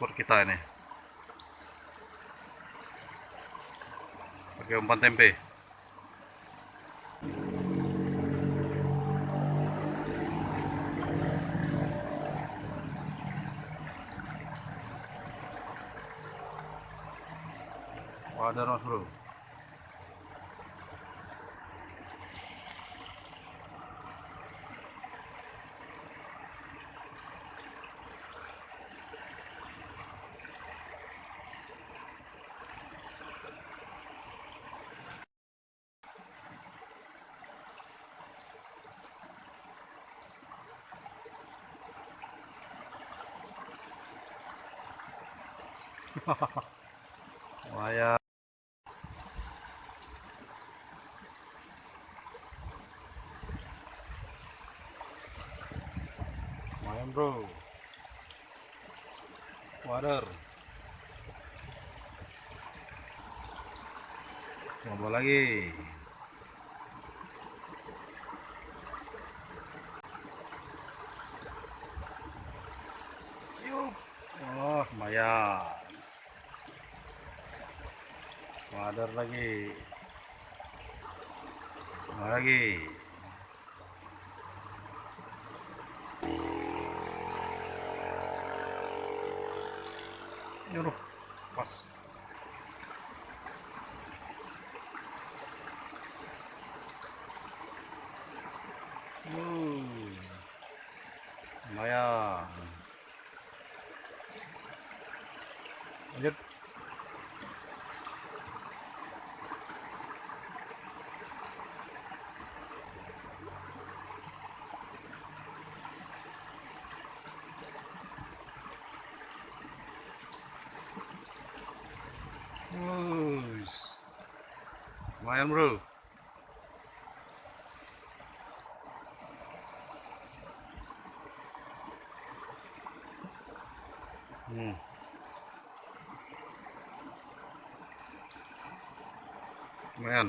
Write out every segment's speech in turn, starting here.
spot kita ini. Pakai umpan tempe. Wadah mas bro. Lumayan. Lumayan bro. Wader. Coba lagi. Yuk. Oh, lumayan. Wader lagi. Lagi. Nyuruh pas. Lumayan. Lanjut. Lumayan bro. Lumayan.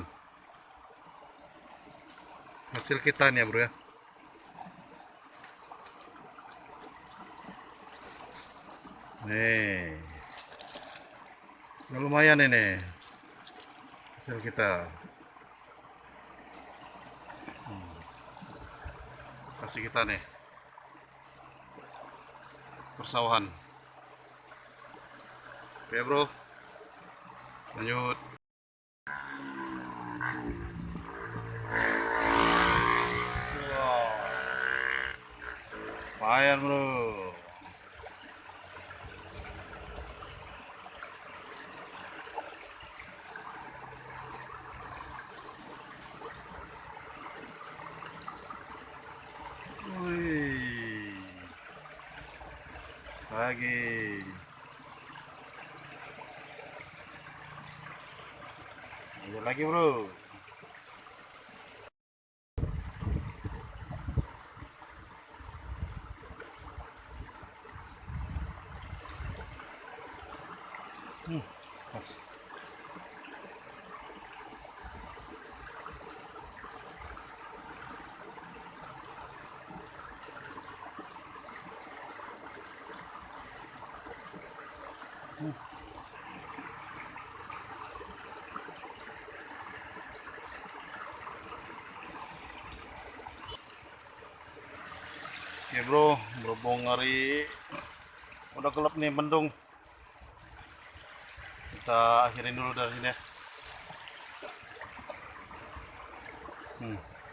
Hasil kita nih ya bro ya. Nih. Nah, lumayan ini hasil kita. Kasih kita nih persawahan. Oke bro, lanjut. Wow, lumayan bro. Wih, lagi. Lanjut lagi bro. Pas. Oke bro, berhubung hari udah gelap nih, mendung, kita akhirin dulu dari sini ya.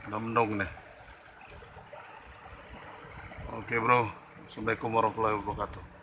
Udah mendung nih. Oke bro, assalamualaikum warahmatullahi wabarakatuh.